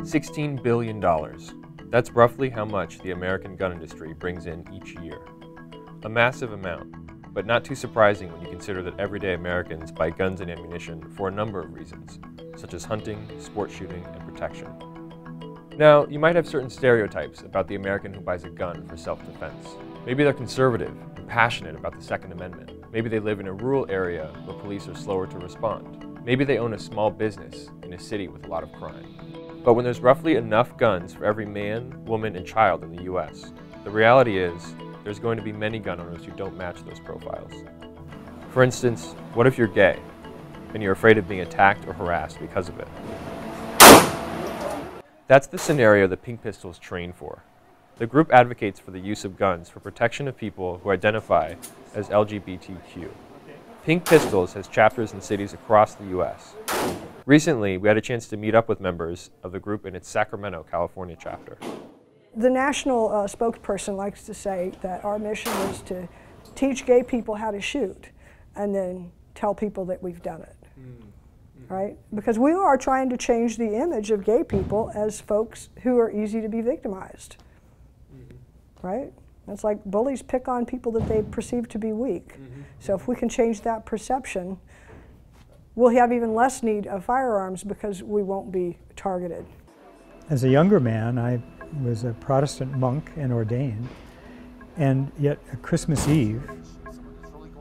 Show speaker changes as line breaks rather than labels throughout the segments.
$16 billion. That's roughly how much the American gun industry brings in each year. A massive amount, but not too surprising when you consider that everyday Americans buy guns and ammunition for a number of reasons, such as hunting, sport shooting, and protection. Now, you might have certain stereotypes about the American who buys a gun for self-defense. Maybe they're conservative and passionate about the Second Amendment. Maybe they live in a rural area where police are slower to respond. Maybe they own a small business in a city with a lot of crime. But when there's roughly enough guns for every man, woman, and child in the US, the reality is there's going to be many gun owners who don't match those profiles. For instance, what if you're gay and you're afraid of being attacked or harassed because of it? That's the scenario the Pink Pistols train for. The group advocates for the use of guns for protection of people who identify as LGBTQ. Pink Pistols has chapters in cities across the US. Recently, we had a chance to meet up with members of the group in its Sacramento, California chapter.
The national spokesperson likes to say that our mission is to teach gay people how to shoot and then tell people that we've done it. Right? Because we are trying to change the image of gay people as folks who are easy to be victimized. Right? It's like bullies pick on people that they perceive to be weak. So if we can change that perception, we'll have even less need of firearms because we won't be targeted.
As a younger man, I was a Protestant monk and ordained, and yet at Christmas Eve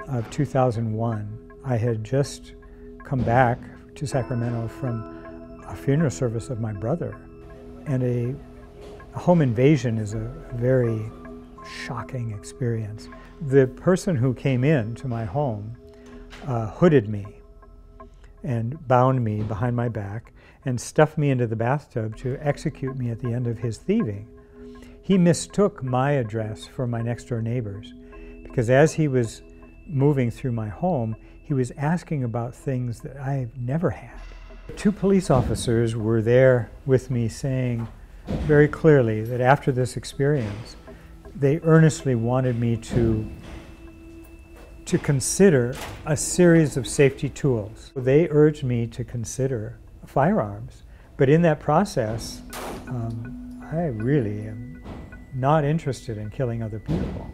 of 2001, I had just come back to Sacramento from a funeral service of my brother. And a home invasion is a very shocking experience. The person who came in to my home hooded me and bound me behind my back and stuffed me into the bathtub to execute me at the end of his thieving. He mistook my address for my next door neighbor's because as he was moving through my home, he was asking about things that I've never had. Two police officers were there with me saying very clearly that after this experience, they earnestly wanted me to consider a series of safety tools. They urged me to consider firearms, but in that process, I really am not interested in killing other people.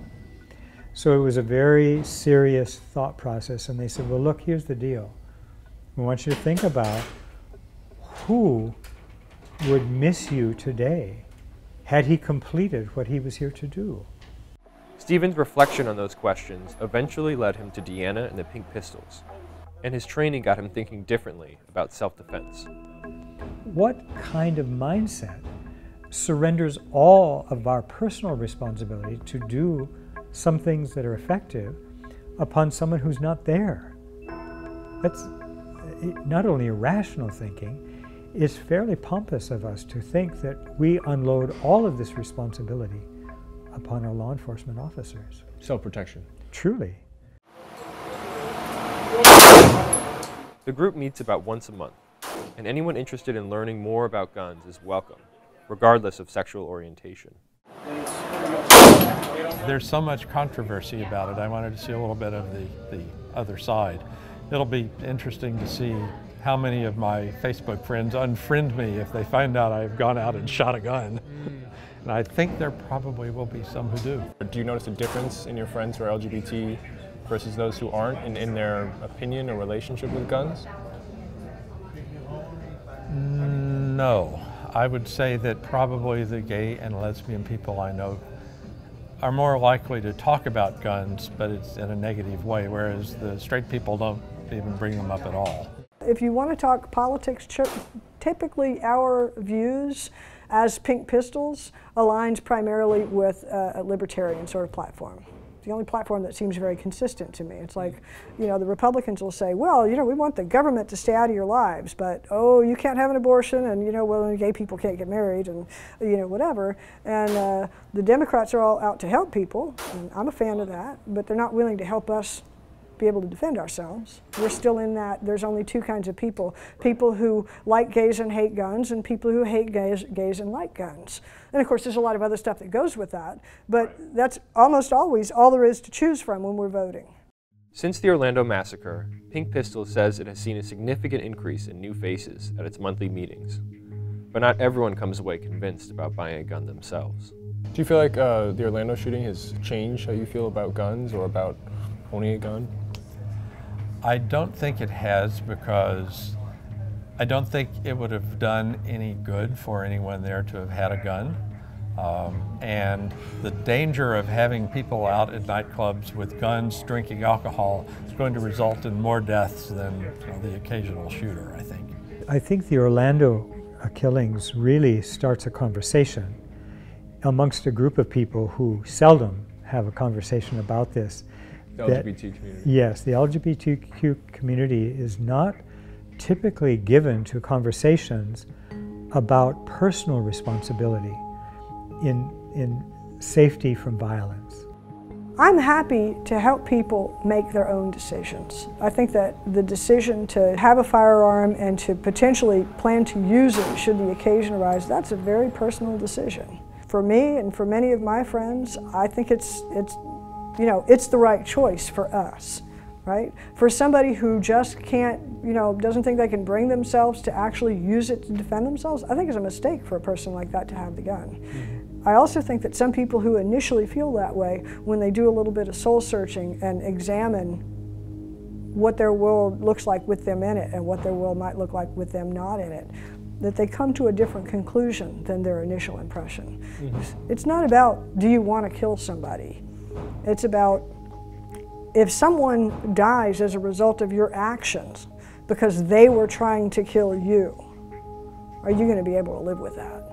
So it was a very serious thought process, and they said, well, look, here's the deal. We want you to think about who would miss you today had he completed what he was here to do.
Stephen's reflection on those questions eventually led him to Deanna and the Pink Pistols, and his training got him thinking differently about self-defense.
What kind of mindset surrenders all of our personal responsibility to do some things that are effective upon someone who's not there? That's not only irrational thinking, it's fairly pompous of us to think that we unload all of this responsibility upon our law enforcement officers.
Self-protection.
Truly.
The group meets about once a month, and anyone interested in learning more about guns is welcome, regardless of sexual orientation.
There's so much controversy about it. I wanted to see a little bit of the other side. It'll be interesting to see how many of my Facebook friends unfriend me if they find out I've gone out and shot a gun. And I think there probably will be some who do.
Do you notice a difference in your friends who are LGBT versus those who aren't in their opinion or relationship with guns?
No. I would say that probably the gay and lesbian people I know are more likely to talk about guns, but it's in a negative way, whereas the straight people don't even bring them up at all.
If you want to talk politics, typically our views as Pink Pistols aligns primarily with a libertarian sort of platform. The only platform that seems very consistent to me. It's like, you know, the Republicans will say, well, you know, we want the government to stay out of your lives, but, oh, you can't have an abortion, and, you know, well, gay people can't get married, and, you know, whatever. And the Democrats are all out to help people, and I'm a fan of that, but they're not willing to help us be able to defend ourselves. We're still in that there's only two kinds of people. People who like gays and hate guns, and people who hate gays and like guns. And of course there's a lot of other stuff that goes with that, but that's almost always all there is to choose from when we're voting.
Since the Orlando massacre, Pink Pistols says it has seen a significant increase in new faces at its monthly meetings. but not everyone comes away convinced about buying a gun themselves.
Do you feel like the Orlando shooting has changed how you feel about guns or about owning a gun?
I don't think it has, because I don't think it would have done any good for anyone there to have had a gun. And the danger of having people out at nightclubs with guns, drinking alcohol, is going to result in more deaths than the occasional shooter, I think.
I think the Orlando killings really starts a conversation amongst a group of people who seldom have a conversation about this.
The LGBT community.
Yes, the LGBTQ community is not typically given to conversations about personal responsibility in safety from violence.
I'm happy to help people make their own decisions. I think that the decision to have a firearm and to potentially plan to use it should the occasion arise, that's a very personal decision. For me and for many of my friends, I think it's the right choice for us, right? For somebody who just can't, doesn't think they can bring themselves to actually use it to defend themselves, I think it's a mistake for a person like that to have the gun. I also think that some people who initially feel that way, when they do a little bit of soul searching and examine what their world looks like with them in it and what their world might look like with them not in it, that they come to a different conclusion than their initial impression. It's not about, do you want to kill somebody? It's about, if someone dies as a result of your actions because they were trying to kill you, are you going to be able to live with that?